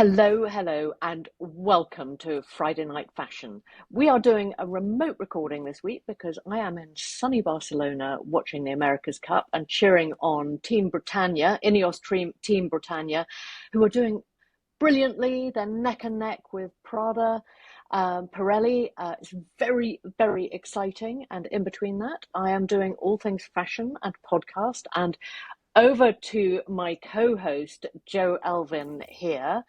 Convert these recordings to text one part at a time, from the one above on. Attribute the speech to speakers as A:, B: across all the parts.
A: Hello, hello, and welcome to Friday Night Fashion. We are doing a remote recording this week because I am in sunny Barcelona watching the America's Cup and cheering on Team Britannia, Team Britannia, who are doing brilliantly. They're neck and neck with Prada, Pirelli. It's very, very exciting. And in between that, I am doing all things fashion and podcast. And over to my co-host, Joe Elvin here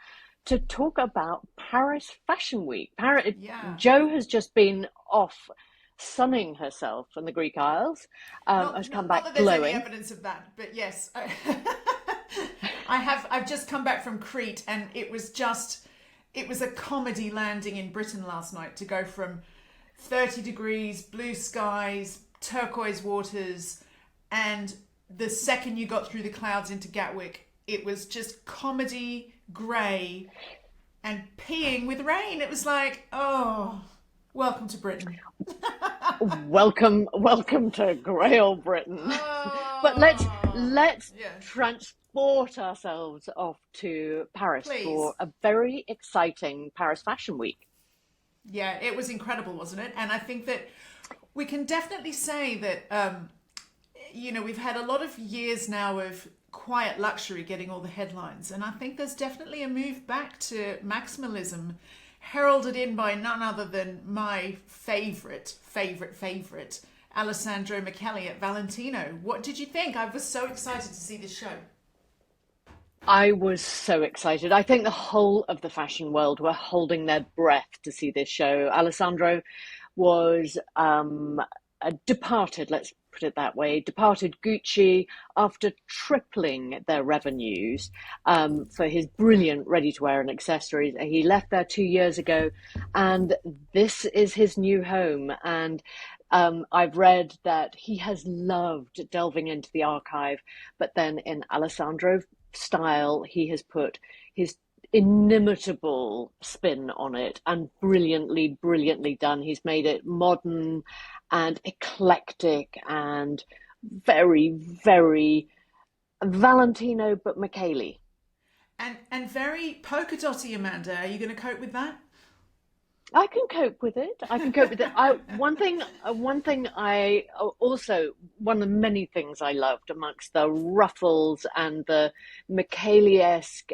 A: to talk about Paris Fashion Week.
B: Yeah.
A: Joe has just been off sunning herself in the Greek Isles,
B: Not,
A: has come
B: not not
A: back
B: that there's any
A: glowing.
B: evidence of that, but yes, I've just come back from Crete, and it was a comedy landing in Britain last night to go from 30 degrees, blue skies, turquoise waters, and the second you got through the clouds into Gatwick, it was just comedy, grey, and peeing with rain. It was like, oh, welcome to Britain.
A: Welcome to grey old Britain. But
B: Oh,
A: let's
B: yeah,
A: transport ourselves off to Paris for
B: please.
A: a very exciting Paris Fashion Week.
B: Yeah, it was incredible, wasn't it? And I think that we can definitely say that, we've had a lot of years now of quiet luxury getting all the headlines. And I think there's definitely a move back to maximalism, heralded in by none other than my favorite, Alessandro Michele at Valentino. What did you think? I was so excited to see this show.
A: I was so excited. I think the whole of the fashion world were holding their breath to see this show. Alessandro was departed, let's put it that way, departed Gucci after tripling their revenues for his brilliant ready-to-wear and accessories. He left there 2 years ago, and this is his new home. And I've read that he has loved delving into the archive, but then in Alessandro style, he has put his inimitable spin on it and brilliantly done. He's made it modern and eclectic and very Valentino, but Michele.
B: And very polka dotty, Amanda. Are you going to cope with that?
A: I can cope with it. I can cope with it. One of the many things I loved amongst the ruffles and the Michele-esque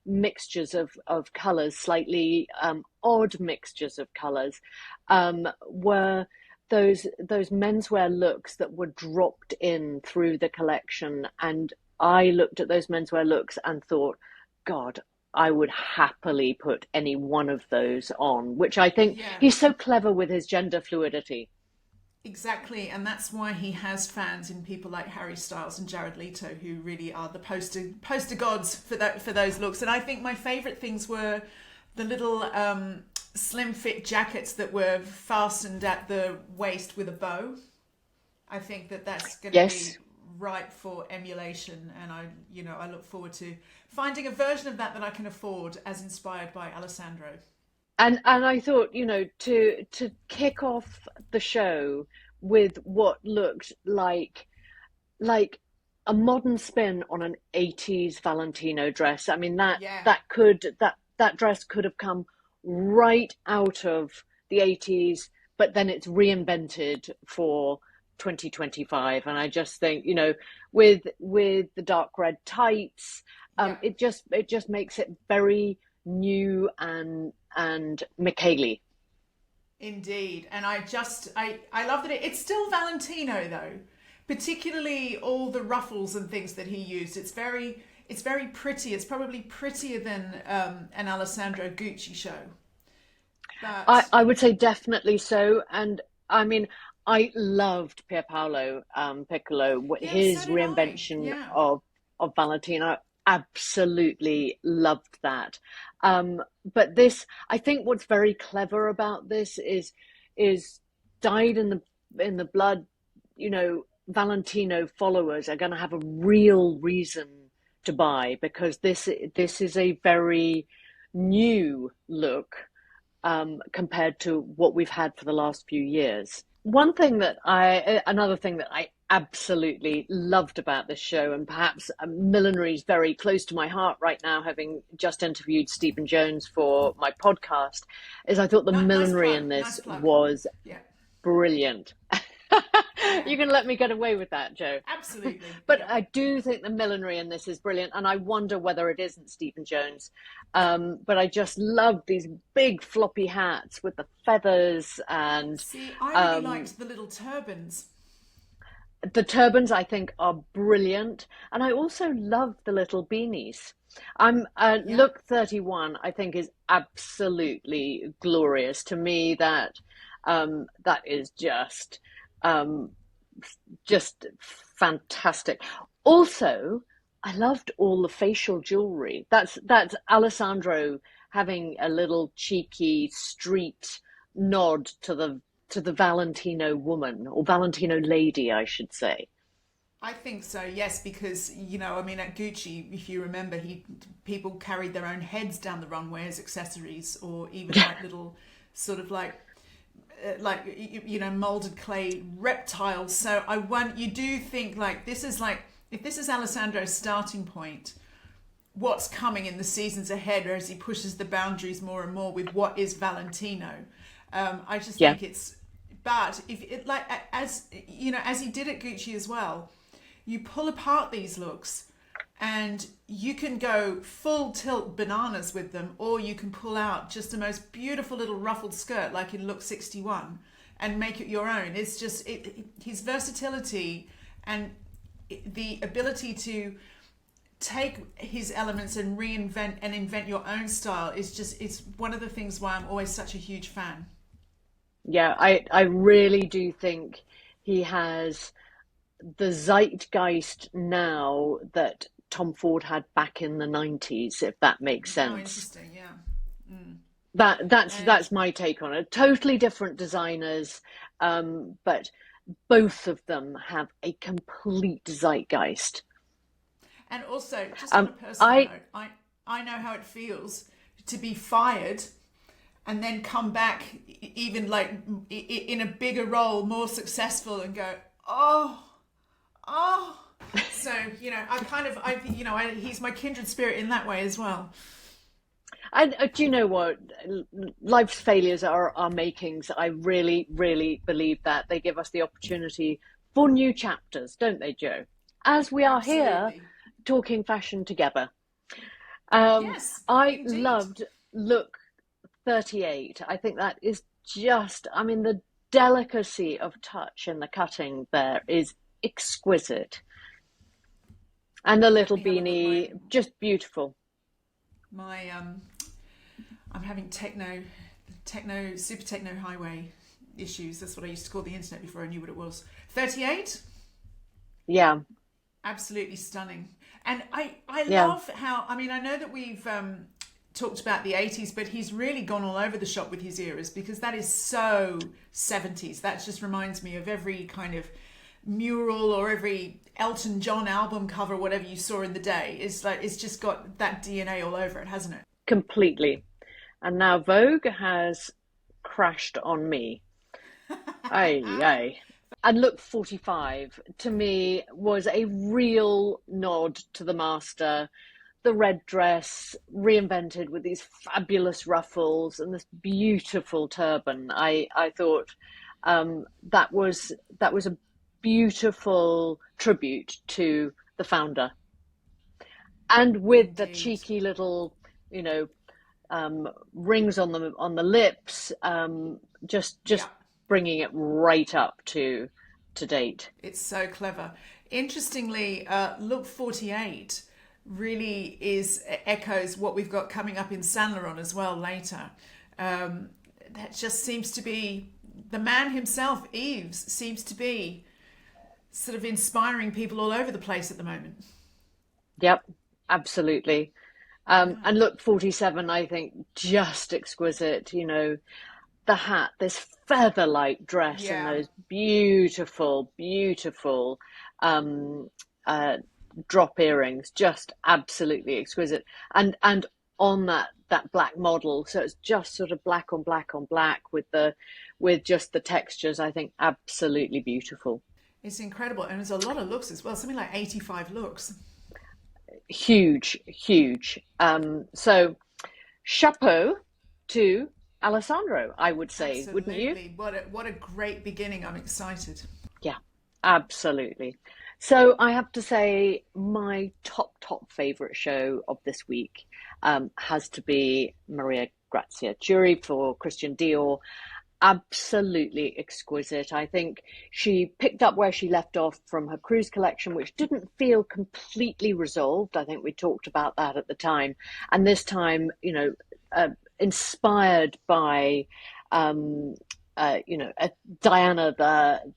A: mixtures of colours, slightly odd mixtures of colours, were those menswear looks that were dropped in through the collection. And I looked at those menswear looks and thought, God, I would happily put any one of those on, which I think
B: Yeah.
A: he's so clever with his gender fluidity.
B: Exactly, and that's why he has fans in people like Harry Styles and Jared Leto, who really are the poster gods for those looks. And I think my favourite things were the little slim fit jackets that were fastened at the waist with a bow. I think that that's going to be
A: Yes.
B: ripe for emulation, and I look forward to finding a version of that I can afford, as inspired by Alessandro.
A: And I thought, to kick off the show with what looked like a modern spin on an 80s Valentino dress. I mean
B: Yeah,
A: that dress could have come right out of the 80s, but then it's reinvented for 2025. And I just think, with the dark red tights,
B: yeah.
A: it just makes it very new and Michele.
B: Indeed, and I love that it's still Valentino though, particularly all the ruffles and things that he used. It's very pretty. It's probably prettier than an Alessandro Gucci show.
A: I,
B: But
A: I would say definitely so. And I mean, I loved Pierpaolo Piccolo,
B: yeah, so
A: his
B: did I.
A: reinvention
B: Yeah,
A: of Valentino. Absolutely loved that. But this, I think, what's very clever about this is dyed in the blood. Valentino followers are going to have a real reason to buy because this is a very new look compared to what we've had for the last few years. Another thing that I absolutely loved about this show, and perhaps millinery is very close to my heart right now, having just interviewed Stephen Jones for my podcast, is I thought the
B: Nice
A: millinery
B: plug.
A: in
B: Nice
A: this
B: plug.
A: was
B: Yeah.
A: brilliant.
B: Yeah.
A: You can let me get away with that, Joe.
B: Absolutely.
A: But
B: Yeah.
A: I do think the millinery in this is brilliant, and I wonder whether it isn't Stephen Jones. But I just love these big floppy hats with the feathers, and
B: See, I really
A: um,
B: liked the little turbans.
A: the turbans. I think are brilliant, and I also love the little beanies. I'm
B: Yeah.
A: Look 31. I think is absolutely glorious to me. That is um, just fantastic. Also, I loved all the facial jewelry. That's Alessandro having a little cheeky street nod to the Valentino woman, or Valentino lady, I should say.
B: I think so, yes, because I mean, at Gucci, if you remember, he people carried their own heads down the runway as accessories, or even like little sort of molded clay reptiles. So you do think like this is like if this is Alessandro's starting point, what's coming in the seasons ahead as he pushes the boundaries more and more with what is Valentino. I just
A: Yeah,
B: think it's, but if it like as as he did at Gucci as well, you pull apart these looks and you can go full tilt bananas with them, or you can pull out just the most beautiful little ruffled skirt like in look 61 and make it your own. It's just his versatility and the ability to take his elements and reinvent and invent your own style is just, it's one of the things why I'm always such a huge fan.
A: yeah, I really do think he has the zeitgeist now that Tom Ford had back in the 90s, if that makes
B: Oh,
A: sense.
B: interesting. Yeah.
A: That's
B: And
A: my take on it. Totally different designers, but both of them have a complete zeitgeist.
B: also, just on a
A: Um,
B: personal
A: I
B: note, I know how it feels to be fired and then come back even like in a bigger role, more successful, and go, oh, oh. So I kind of he's my kindred spirit in that way as well.
A: do you know what? Life's failures are our makings. I really, really believe that they give us the opportunity for new chapters, don't they, Joe? As we are here
B: Absolutely.
A: talking fashion together. Um,
B: Yes,
A: I
B: indeed.
A: loved look 38. I think that is just, I mean, the delicacy of touch in the cutting there is exquisite. And the
B: Let
A: little
B: me have a look. My
A: beanie, just beautiful.
B: my I'm having super techno highway issues. That's what I used to call the internet before I knew what it was. 38,
A: Yeah,
B: absolutely stunning. And I
A: yeah.
B: love how, I mean, I know that we've talked about the 80s, but he's really gone all over the shop with his eras, because that is so 70s. That just reminds me of every kind of mural or every Elton John album cover, whatever you saw in the day. It's like it's just got that DNA all over it, hasn't it?
A: Completely. And now Vogue has crashed on me. Aye, aye. And look, 45 to me was a real nod to the master. The red dress reinvented with these fabulous ruffles and this beautiful turban. I thought that was a beautiful tribute to the founder, and with the
B: Indeed.
A: cheeky little, you know, rings on the lips,
B: Yeah.
A: just bringing it right up to date.
B: It's so clever. Interestingly, look 48 really is echoes what we've got coming up in Saint Laurent as well later. That just seems to be the man himself, Yves, seems to be sort of inspiring people all over the place at the moment.
A: Yep, absolutely.
B: Yeah.
A: And look, 47, I think, just exquisite. The hat, this feather-like dress, and
B: Yeah,
A: those beautiful, beautiful um, uh, drop earrings, just absolutely exquisite. And on that black model, so it's just sort of black on black on black with just the textures. I think absolutely beautiful.
B: It's incredible. And there's a lot of looks as well, something like 85 looks.
A: Huge, huge. So chapeau to Alessandro, I would say, wouldn't you?
B: Absolutely. What a great beginning. I'm excited.
A: Yeah, absolutely. So I have to say, my top favorite show of this week has to be Maria Grazia Chiuri for Christian Dior. Absolutely exquisite. I think she picked up where she left off from her cruise collection, which didn't feel completely resolved. I think we talked about that at the time. And this time, inspired by Diana,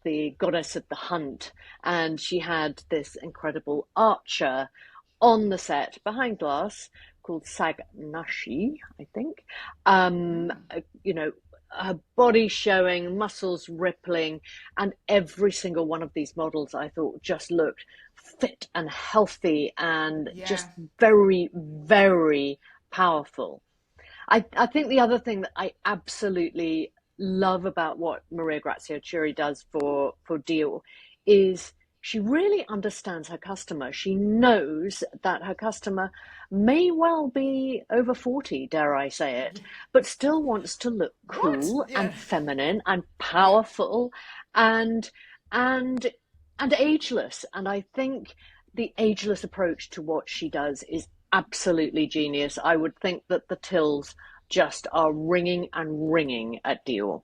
A: the goddess of the hunt, and she had this incredible archer on the set behind glass called Sagnashi, I think. You know, her body showing, muscles rippling, and every single one of these models I thought just looked fit and healthy and
B: Yeah.
A: just very, very powerful. I think the other thing that I absolutely love about what Maria Grazia Chiuri does for Dior is she really understands her customer. She knows that her customer may well be over 40, dare I say it, but still wants to look
B: What?
A: cool
B: Yeah.
A: and feminine and
B: Yeah.
A: powerful and and and ageless. And I think the ageless approach to what she does is absolutely genius. I would think that the tills just are ringing and ringing at Dior.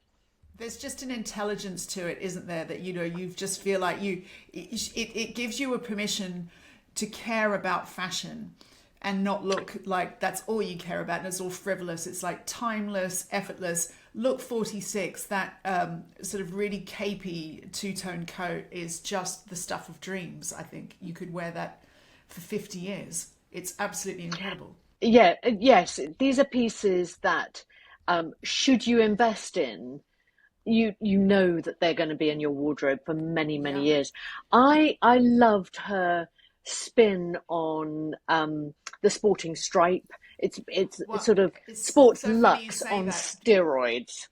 B: There's just an intelligence to it, isn't there? That you just feel like it gives you a permission to care about fashion and not look like that's all you care about and it's all frivolous. It's like timeless, effortless. Look 46, that sort of really capey two-tone coat is just the stuff of dreams. I think you could wear that for 50 years. It's absolutely incredible.
A: Yeah, yes, these are pieces that should you invest in, you know that they're going to be in your wardrobe for many
B: Yeah.
A: years. I loved her spin on the sporting stripe. It's
B: Well,
A: sort of
B: it's
A: sports
B: so funny you
A: luxe
B: say
A: on
B: that.
A: steroids.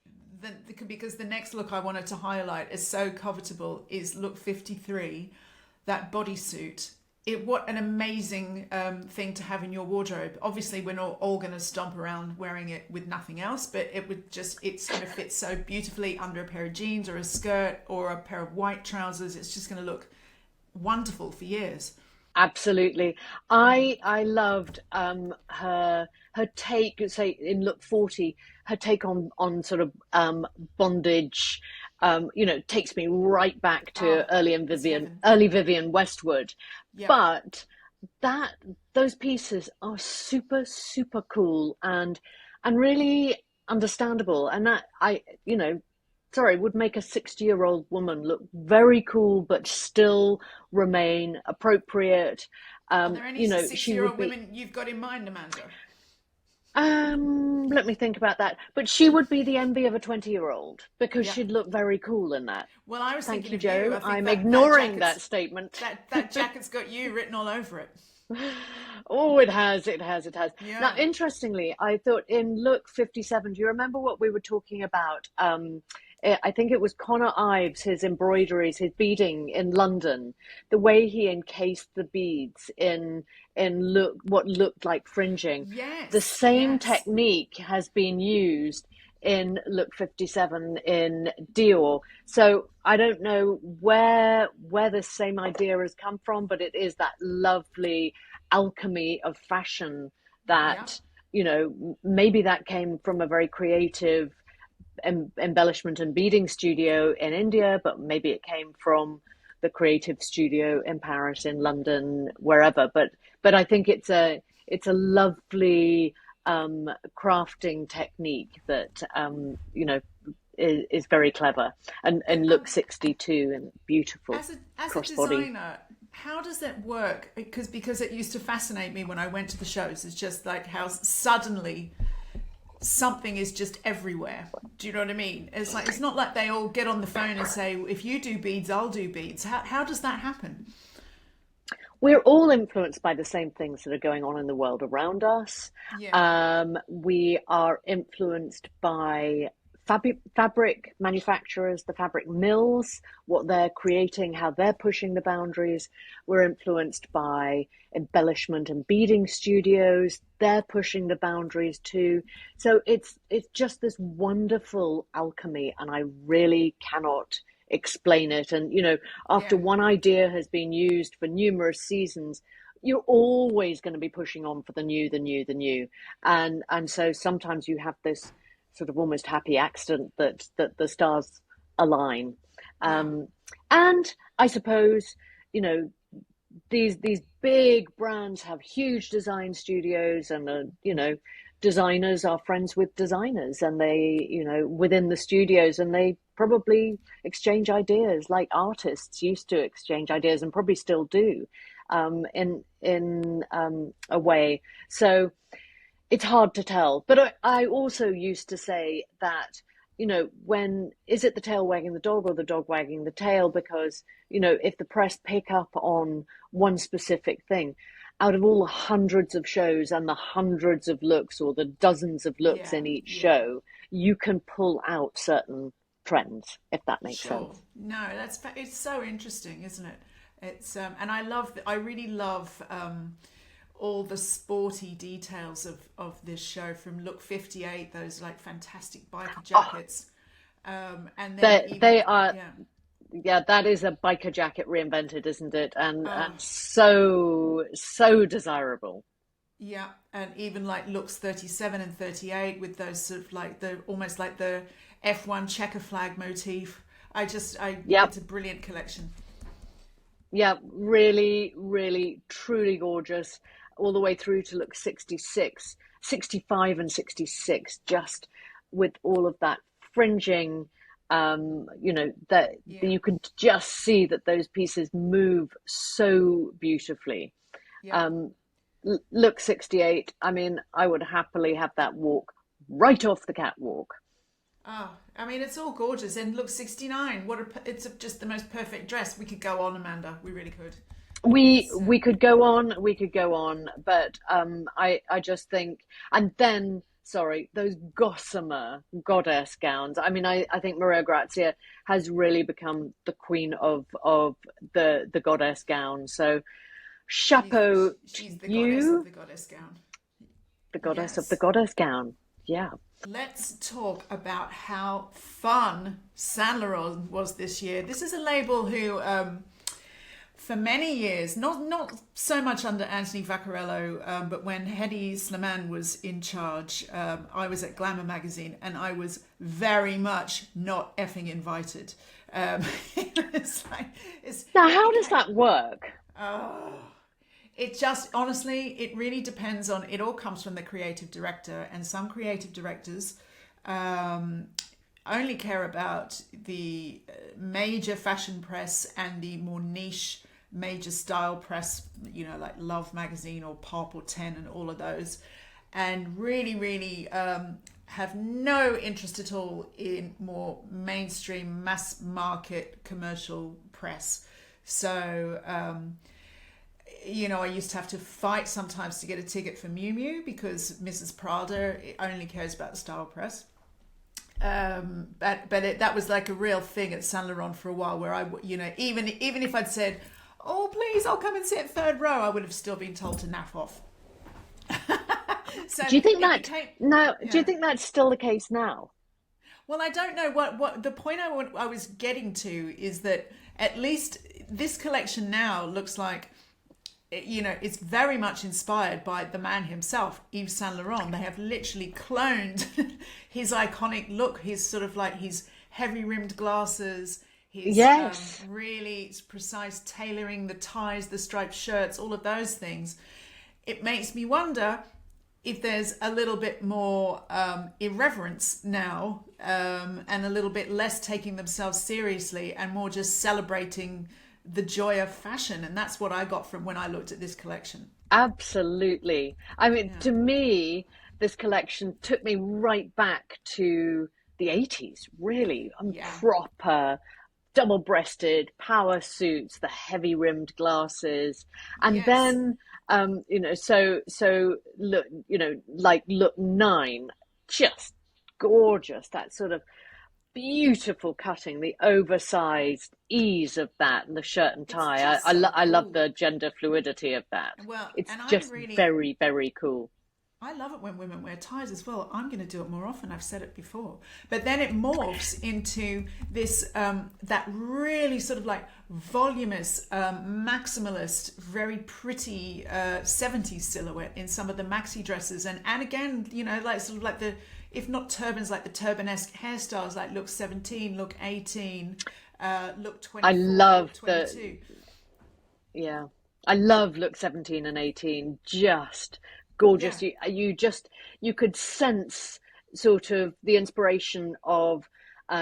B: Because the next look I wanted to highlight is so covetable is look 53, that bodysuit. What an amazing thing to have in your wardrobe. Obviously, we're not all going to stomp around wearing it with nothing else, but it's going to fit so beautifully under a pair of jeans or a skirt or a pair of white trousers. It's just going to look wonderful for years.
A: Absolutely. I loved her take, say in Look 40, her take on sort of bondage, takes me right back to
B: Oh, it's heaven.
A: early Vivian Westwood.
B: Yep.
A: But that those pieces are super cool and really understandable. And that sorry, would make a 60-year-old woman look very cool, but still remain appropriate.
B: Are there any 60
A: She
B: year
A: would
B: old
A: be,
B: women you've got in mind, Amanda?
A: let me think about that. But she would be the envy of a 20-year-old because
B: Yeah.
A: she'd look very cool in that.
B: Well, I was
A: Thank
B: thinking
A: you,
B: of you.
A: Joe.
B: I think
A: I'm
B: that
A: ignoring that
B: jacket's
A: statement.
B: that jacket's got you written all over it.
A: Oh, it has. Now,
B: Yeah.
A: interestingly, I thought in Look 57, do you remember what we were talking about? I think it was Connor Ives, his embroideries, his beading in London, the way he encased the beads in look what looked like fringing. The
B: Yes.
A: same
B: Yes.
A: technique has been used in Look 57 in Dior. So I don't know where the same idea has come from, but it is that lovely alchemy of fashion
B: Yeah.
A: that, maybe that came from a very creative embellishment and beading studio in India, but maybe it came from the creative studio in Paris, in London, wherever. But I think it's a lovely crafting technique that is very clever and
B: Um,
A: looks 62 and beautiful
B: as a
A: crossbody.
B: designer, how does that work? Because it used to fascinate me when I went to the shows. It's just like how suddenly something is just everywhere. Do you know what I mean? It's not like they all get on the phone and say, if you do beads, I'll do beads. How does that happen?
A: We're all influenced by the same things that are going on in the world around us.
B: Yeah.
A: We are influenced by fabric manufacturers, the fabric mills, what they're creating, how they're pushing the boundaries. We're influenced by embellishment and beading studios. They're pushing the boundaries too. So it's just this wonderful alchemy, and I really cannot explain it. And after
B: Yeah.
A: one idea has been used for numerous seasons, you're always going to be pushing on for the new, the new, the new. And so sometimes you have this sort of almost happy accident that the stars align.
B: Yeah.
A: Um, and I suppose, you know, these big brands have huge design studios, and designers are friends with designers, and they within the studios, and they probably exchange ideas like artists used to exchange ideas, and probably still do, in a way. So it's hard to tell. But I also used to say that, when is it the tail wagging the dog or the dog wagging the tail? Because, if the press pick up on one specific thing, out of all the hundreds of shows and the hundreds of looks or the dozens of looks
B: Yeah.
A: in each
B: Yeah.
A: show, you can pull out certain trends, if that makes
B: Sure.
A: sense.
B: No, it's so interesting, isn't it? It's and I really love all the sporty details of this show, from look 58, those like fantastic biker
A: Oh,
B: jackets, and then
A: they
B: even
A: are.
B: yeah.
A: Yeah, that is a biker jacket reinvented, isn't it? And
B: Oh,
A: so desirable.
B: yeah, and even like looks 37 and 38 with those sort of like the almost like the F1 checker flag motif.
A: Yep.
B: It's a brilliant collection.
A: Yeah, really, really, truly gorgeous, all the way through to look 66, 65, and 66, just with all of that fringing, that
B: Yeah,
A: you can just see that those pieces move so beautifully.
B: yeah.
A: Um, look 68, I mean, I would happily have that walk right off the catwalk.
B: Oh, I mean, it's all gorgeous. And look, 69. It's just the most perfect dress. We could go on, Amanda. We really could.
A: We
B: It's
A: we could go on, but I just think, and then sorry, those gossamer goddess gowns. I mean, I think Maria Grazia has really become the queen of the goddess gown. So chapeau to
B: she's the goddess of
A: you,
B: the goddess gown.
A: the goddess of the
B: Yes.
A: goddess gown. Yeah.
B: Let's talk about how fun Saint Laurent was this year. This is a label who, for many years, not so much under Anthony Vaccarello, but when Hedi Slimane was in charge, I was at Glamour magazine, and I was very much not effing invited. It's like
A: Now, how
B: it
A: does
B: came,
A: that work?
B: oh, it just honestly, it really depends on. It all comes from the creative director, and some creative directors um, only care about the major fashion press and the more niche major style press, like Love magazine or Pop or Ten and all of those, and really have no interest at all in more mainstream mass market commercial press. So I used to have to fight sometimes to get a ticket for Miu Miu, because Mrs. Prada only cares about the style press. But that was like a real thing at Saint Laurent for a while, where even if I'd said, "Oh, please, I'll come and sit third row," I would have still been told to naff off. So
A: Do you think
B: it
A: that
B: became,
A: now? Do you
B: yeah.
A: think that's still the case now?
B: Well, I don't know what the point I was getting to is that at least this collection now looks like, it's very much inspired by the man himself, Yves Saint Laurent. They have literally cloned his iconic look, his sort of like his heavy rimmed glasses, his
A: Yes.
B: really precise tailoring, the ties, the striped shirts, all of those things. It makes me wonder if there's a little bit more irreverence now, and a little bit less taking themselves seriously and more just celebrating the joy of fashion. And that's what I got from when I looked at this collection.
A: Absolutely. I mean,
B: Yeah.
A: to me, this collection took me right back to the 80s, really.
B: Yeah.
A: Proper double-breasted power suits, the heavy rimmed glasses. And
B: Yes.
A: then so look, like look 9, just gorgeous. That sort of beautiful cutting, the oversized ease of that, and the shirt and
B: It's
A: tie.
B: just so
A: I love
B: cool.
A: the gender fluidity of that.
B: Well,
A: It's
B: and I'm
A: just
B: really,
A: very, very cool.
B: I love it when women wear ties as well. I'm going to do it more often. I've said it before, but then it morphs into this that really sort of like voluminous, maximalist, very pretty 70s silhouette in some of the maxi dresses, and again, you know, like sort of like the, if not turbans, like the turban-esque hairstyles, like look 17, look 18, look
A: I
B: 24, look
A: love the
B: 22.
A: Yeah, I love look 17 and 18. Just
B: Yeah,
A: gorgeous. You could sense sort of the inspiration of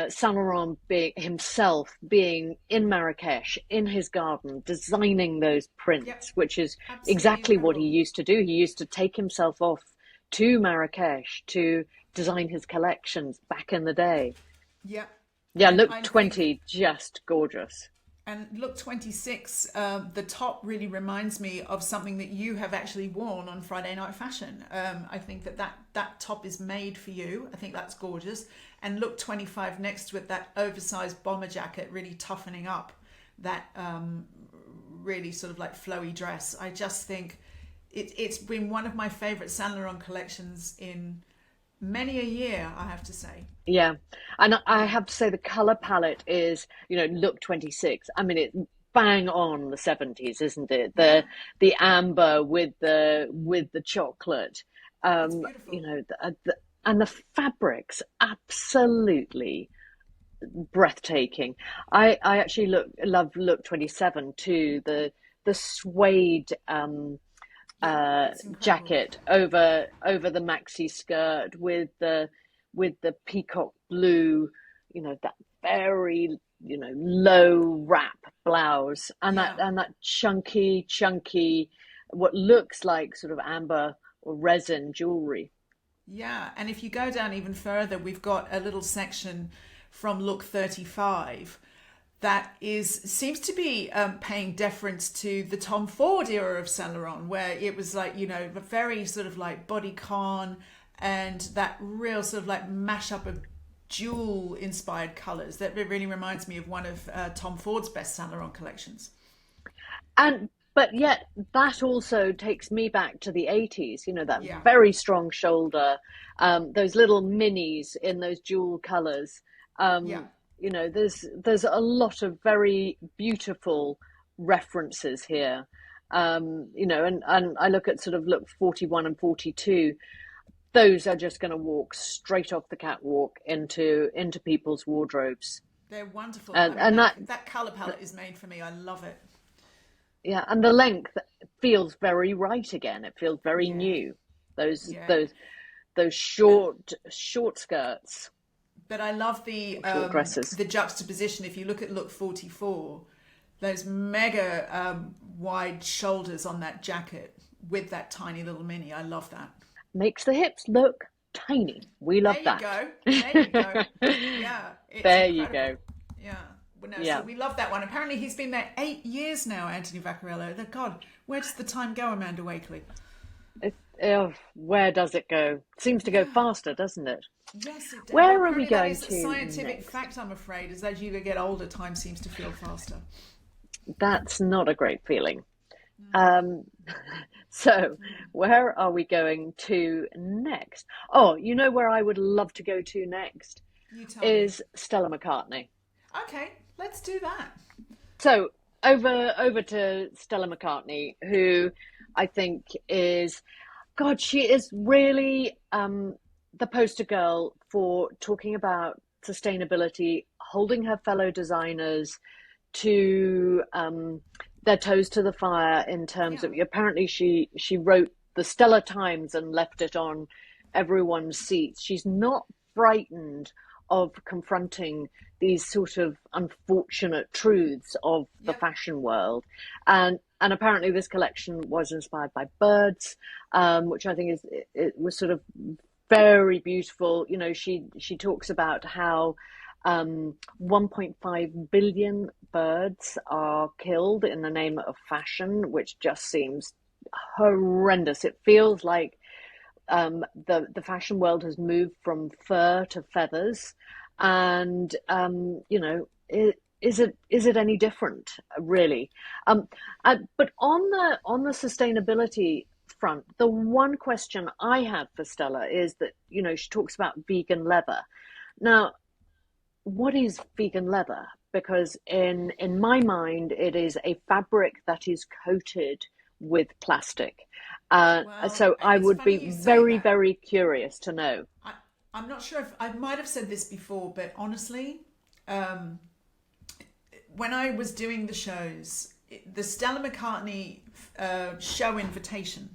A: Saint Laurent being himself being in Marrakesh in his garden designing those
B: yep,
A: prints, which is
B: absolutely
A: exactly what he
B: incredible.
A: used to do. He used to take himself off to Marrakesh to design his collections back in the day.
B: Yep,
A: Yeah,
B: and
A: look
B: I think.
A: 20, just gorgeous.
B: And look 26, the top really reminds me of something that you have actually worn on Friday Night Fashion. I think that top is made for you. I think that's gorgeous. And look 25 next with that oversized bomber jacket, really toughening up that really sort of like flowy dress. I just think it's been one of my favorite Saint Laurent collections in many a year, I have to say.
A: Yeah. And I
B: Yeah,
A: have to say the color palette is, look 26. I mean, it's bang on the 70s, isn't it?
B: yeah,
A: The amber with the chocolate.
B: it's
A: Um,
B: beautiful.
A: and the fabrics absolutely breathtaking. I actually love look 27 too. The suede
B: Yeah, it's incredible.
A: jacket over the maxi skirt with the peacock blue, that very low wrap blouse,
B: Yeah.
A: and that chunky what looks like sort of amber or resin jewelry.
B: Yeah, and if you go down even further, we've got a little section from Look 35 that is seems to be paying deference to the Tom Ford era of Saint Laurent, where it was like, you know, very sort of like bodycon and that real sort of like mashup of jewel inspired colors that really reminds me of one of Tom Ford's best Saint Laurent collections.
A: And but yet that also takes me back to the 80s, that
B: Yeah,
A: very strong shoulder, those little minis in those jewel colors.
B: yeah,
A: There's a lot of very beautiful references here. And I look at sort of look 41 and 42. Those are just going to walk straight off the catwalk into people's wardrobes.
B: they're wonderful. I
A: And
B: mean,
A: and that
B: that color palette is made for me. I love it.
A: Yeah, and the length feels very right again. It feels very
B: Yeah,
A: new. Those
B: yeah.
A: those those
B: And
A: short skirts
B: but I love
A: or short dresses.
B: the juxtaposition. If you look at look 44, those mega wide shoulders on that jacket with that tiny little mini. I love that.
A: Makes the hips look tiny. We
B: There
A: love
B: you
A: that.
B: go. There you go. Yeah, it's
A: There you go.
B: incredible. Yeah. Well, no, so
A: Yeah.
B: we love that one. Apparently, he's been there 8 years now, Anthony Vaccarello. God, where does the time go, Amanda Wakeley?
A: Where does it go? Seems to go
B: Yeah.
A: faster, doesn't it?
B: Yes, it does. Well,
A: Where are we
B: apparently that
A: going
B: is a
A: to
B: scientific
A: next?
B: fact, I'm afraid, is as you get older, time seems to feel faster.
A: That's not a great feeling. Um, so, where are we going to next? Oh, you know where I would love to go to next
B: You tell me.
A: is Stella McCartney.
B: Okay, let's do that.
A: So over to Stella McCartney, who I think is, God, she is really the poster girl for talking about sustainability, holding her fellow designers to their toes to the fire in terms
B: Yeah,
A: of, apparently she wrote the Stella Times and left it on everyone's seats. She's not frightened of confronting these sort of unfortunate truths of the
B: yeah,
A: fashion world. And apparently this collection was inspired by birds, which I think it was sort of very beautiful. She talks about how 1.5 billion birds are killed in the name of fashion, which just seems horrendous. It feels like the fashion world has moved from fur to feathers, and is it any different, really? But on the sustainability front, the one question I have for Stella is that she talks about vegan leather. Now, what is vegan leather? Because in my mind, it is a fabric that is coated with plastic.
B: Well,
A: So I
B: it's
A: would
B: funny
A: be
B: you say
A: very,
B: that.
A: very curious to know.
B: I, I'm not sure if I might have said this before, but honestly, um, when I was doing the shows, the Stella McCartney show invitation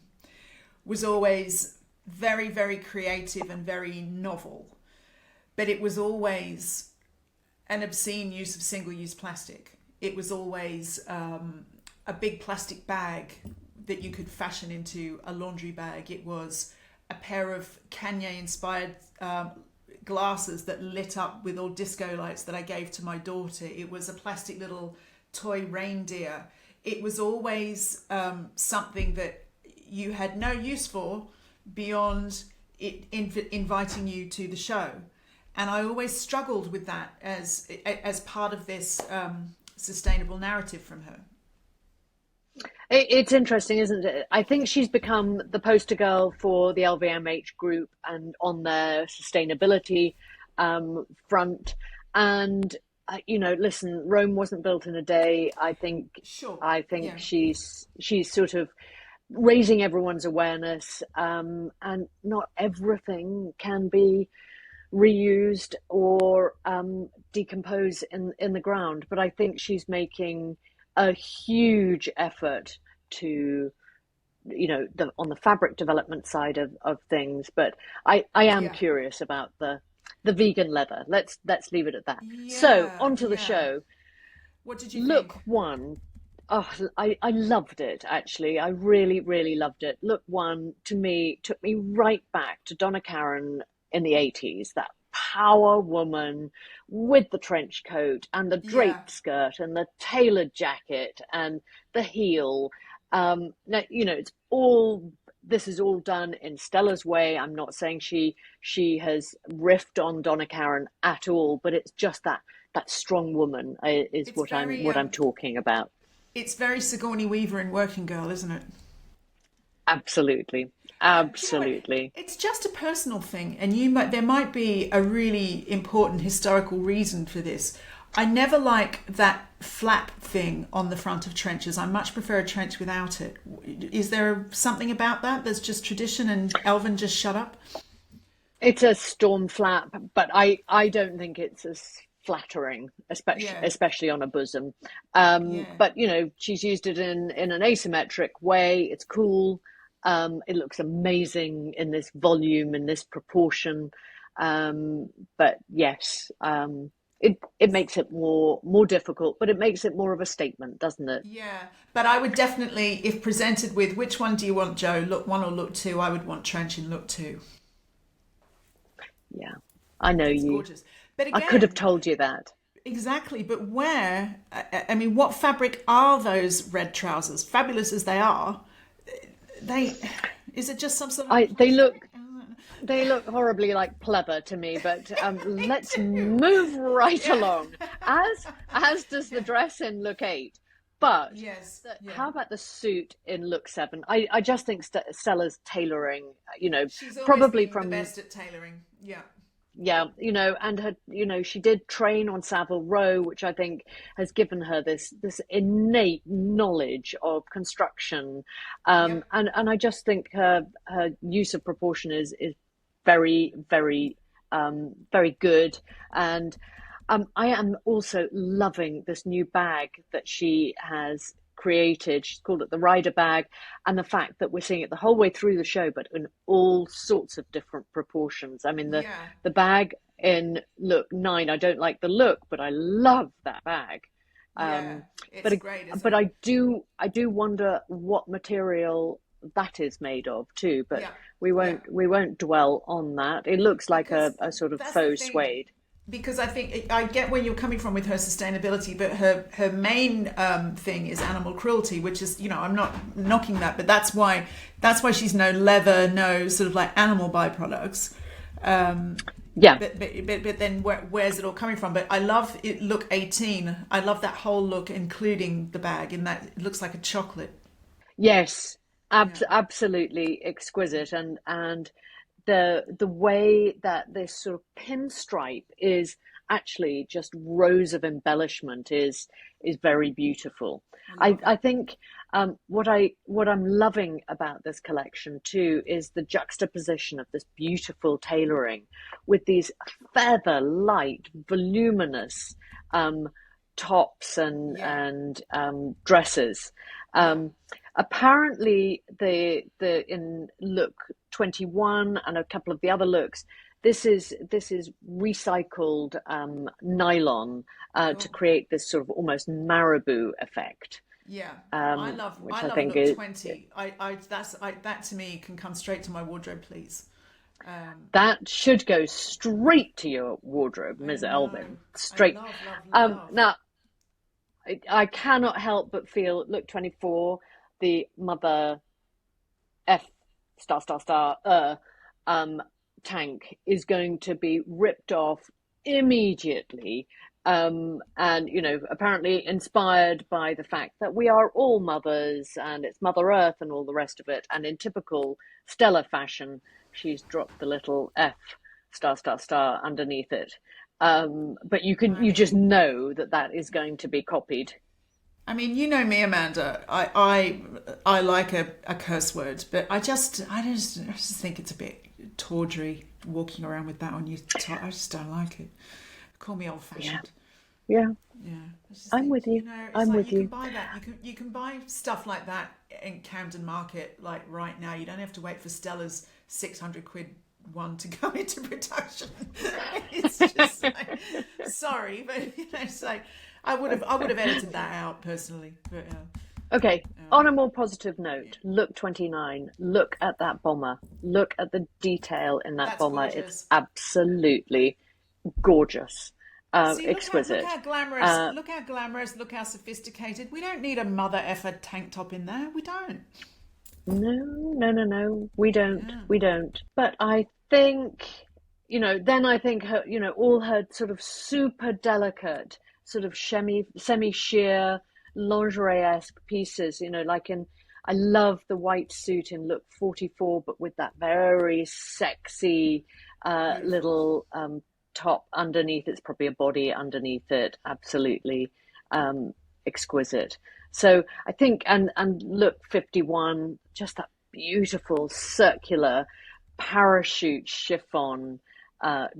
B: was always very, very creative and very novel, but it was always an obscene use of single-use plastic. It was always a big plastic bag that you could fashion into a laundry bag. It was a pair of Kanye-inspired glasses that lit up with all disco lights that I gave to my daughter. It was a plastic little toy reindeer. It was always something that you had no use for beyond it inviting you to the show. And I always struggled with that as part of this sustainable narrative from her.
A: It's interesting, isn't it? I think she's become the poster girl for the LVMH group and on their sustainability front. And listen, Rome wasn't built in a day.
B: Sure.
A: I think
B: Yeah.
A: she's sort of raising everyone's awareness, and not everything can be reused or decompose in the ground. But I think she's making a huge effort to, on the fabric development side of things. But I am
B: Yeah.
A: curious about the vegan leather. Let's leave it at that. So
B: Yeah.
A: onto the
B: Yeah.
A: show.
B: What did you
A: Look
B: think?
A: one. Oh, I loved it, actually. I really, really loved it. Look one, to me, took me right back to Donna Karan in the 80s, that power woman with the trench coat and the
B: Yeah.
A: draped skirt and the tailored jacket and the heel. Now, this is all done in Stella's way. I'm not saying she has riffed on Donna Karan at all, but it's just that strong woman is
B: It's very
A: what I'm talking about.
B: it's very Sigourney Weaver in Working Girl, isn't it?
A: Absolutely.
B: Do you know what?
A: Absolutely.
B: It's just a personal thing, and there might be a really important historical reason for this. I never like that flap thing on the front of trenches. I much prefer a trench without it. Is there something about that that's just tradition and Elvin just shut up?
A: It's a storm flap, but I don't think it's as flattering,
B: Yeah,
A: especially on a bosom.
B: yeah,
A: But she's used it in an asymmetric way. It's cool. It looks amazing in this volume, in this proportion. But yes, it makes it more difficult, but it makes it more of a statement, doesn't it?
B: yeah. But I would definitely, if presented with which one do you want, Joe, look one or look two, I would want trench in look two.
A: Yeah, I know
B: It's
A: you.
B: gorgeous. But
A: I could have
B: again,
A: told you that.
B: exactly, but where, I mean, what fabric are those red trousers? Fabulous as they are, they, is it just some sort of
A: I
B: plastic?
A: they look horribly like pleather to me, but
B: They
A: let's
B: do.
A: move right
B: Yeah.
A: along. As does the
B: Yeah.
A: dress in look eight. But
B: Yes. Yeah.
A: how about the suit in look seven? I just think Stella's tailoring,
B: She's always
A: probably
B: been the
A: from
B: best at tailoring. Yeah.
A: yeah, and her, she did train on Savile Row, which I think has given her this innate knowledge of construction,
B: Yep.
A: and I just think her use of proportion is very, very, very good, and I am also loving this new bag that she has created. She's called it the rider bag, and the fact that we're seeing it the whole way through the show, but in all sorts of different proportions. I mean,
B: Yeah.
A: the bag in look nine, I don't like the look, but I love that bag.
B: Yeah.
A: Um,
B: It's
A: but
B: great, isn't
A: but
B: it?
A: I do wonder what material that is made of too. But
B: Yeah.
A: we
B: Yeah.
A: won't dwell on that. It looks like
B: Because
A: a sort of
B: that's the
A: faux
B: thing.
A: suede.
B: Because I think I get where you're coming from with her sustainability, but her main thing is animal cruelty, which is, I'm not knocking that, but that's why she's no leather, no sort of like animal byproducts. Um,
A: Yeah.
B: But then where's it all coming from? But I love it. Look 18. I love that whole look, including the bag, and that it looks like a chocolate.
A: Yes.
B: Yeah.
A: Absolutely exquisite, and the way that this sort of pinstripe is actually just rows of embellishment is very beautiful.
B: I
A: I
B: love
A: I
B: it.
A: think what I'm loving about this collection too is the juxtaposition of this beautiful tailoring with these feather light, voluminous um, tops
B: Yeah.
A: and dresses.
B: Yeah.
A: Um, Apparently, the in look 21 and a couple of the other looks, this is recycled nylon to
B: Cool.
A: create this sort of almost marabou effect,
B: Yeah. I
A: which I
B: love
A: think
B: look
A: is
B: 20. That to me can come straight to my wardrobe, please.
A: that should go straight to your wardrobe,
B: I
A: Ms.
B: know.
A: Elvin.
B: I
A: Straight.
B: love, love, love.
A: Now, I cannot help but feel look 24, the mother F star star star um tank is going to be ripped off immediately. And apparently inspired by the fact that we are all mothers and it's Mother Earth and all the rest of it. And in typical Stella fashion, she's dropped the little F star star star underneath it. But
B: I
A: you just
B: mean,
A: know that that is going to be copied.
B: you know me, Amanda. I like a curse word, but I just think it's a bit tawdry walking around with that on your top. I just don't like it. Call me old
A: Yeah,
B: fashioned.
A: yeah,
B: Yeah, I just
A: I'm
B: think,
A: with you.
B: it's
A: I'm
B: like
A: with
B: you can
A: you.
B: buy that. You can buy stuff like that in Camden Market like right now. You don't have to wait for Stella's 600 quid one to go into production. It's just like, sorry, but it's like I would have edited that out personally. But
A: Okay,
B: yeah,
A: on a more positive note, look 29. Look at that bomber. Look at the detail in that
B: that's
A: bomber. It's
B: gorgeous.
A: absolutely gorgeous,
B: See,
A: exquisite. Uh,
B: look how glamorous, look how sophisticated. We don't need a mother effer tank top in there. We don't.
A: no, no, no, no, we don't.
B: Yeah.
A: We don't. But I think, then I think her, all her sort of super delicate, sort of semi sheer lingerie-esque pieces, I love the white suit in look 44, but with that very sexy
B: Beautiful.
A: little top underneath. It's probably a body underneath it. Absolutely exquisite. So I think, and look 51, just that beautiful circular parachute chiffon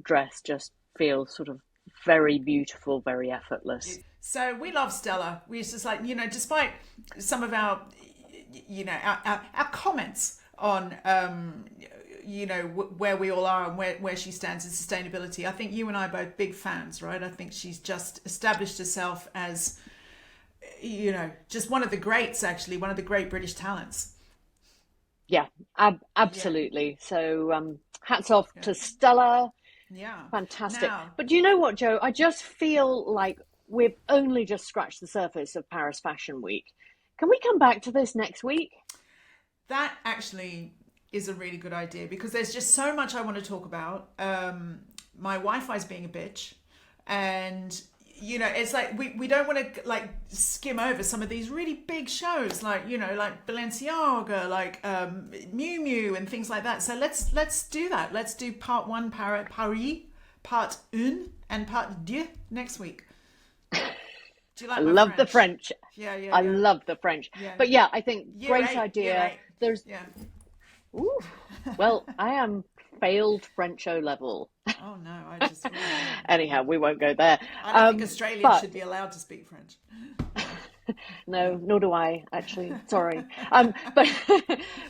A: dress just feels sort of very beautiful, very effortless.
B: So we love Stella. We just like, despite some of our, our comments on, where we all are and where she stands in sustainability. I think you and I are both big fans, right? I think she's just established herself as, just one of the greats, actually, one of the great British talents.
A: Yeah,
B: Yeah.
A: absolutely. So hats off
B: Yeah.
A: to Stella.
B: Yeah.
A: Fantastic.
B: Now,
A: But do you know what, Joe? I just feel like we've only just scratched the surface of Paris Fashion Week. Can we come back to this next week?
B: that actually is a really good idea because there's just so much I want to talk about. My Wi-Fi's being a bitch, and it's like we don't want to like skim over some of these really big shows, like like Balenciaga, like Miu Miu, and things like that. So let's do that. Let's do part one, Paris, part un, and part deux next week. Do you
A: I
B: like my
A: love the
B: French?
A: French.
B: Yeah, yeah,
A: I
B: yeah,
A: love the French.
B: yeah.
A: But yeah, I think
B: Year
A: great
B: eight, year
A: idea.
B: eight.
A: There's,
B: Yeah.
A: ooh, well, I am failed French O level.
B: Oh no, I just.
A: Anyhow, we won't go there.
B: I don't think Australians
A: But
B: should be allowed to speak French. Yeah.
A: no, nor do I actually. Sorry. But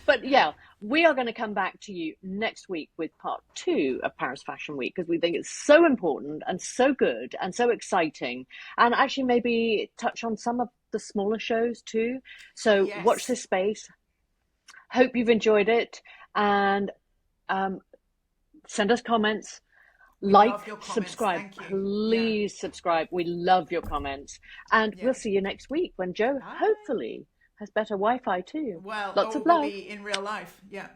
A: but yeah, we are going to come back to you next week with part two of Paris Fashion Week because we think it's so important and so good and so exciting, and actually maybe touch on some of the smaller shows too. So watch
B: Yes.
A: this space. Hope you've enjoyed it, and um, send us comments.
B: We
A: Like,
B: love your comments.
A: subscribe.
B: Thank you. Yeah.
A: Please subscribe. We love your comments. And
B: Yeah.
A: we'll see you next week when Joe
B: Bye.
A: hopefully has better Wi Fi too.
B: Well,
A: Lots
B: or
A: of
B: we'll
A: love.
B: be in real life. Yeah.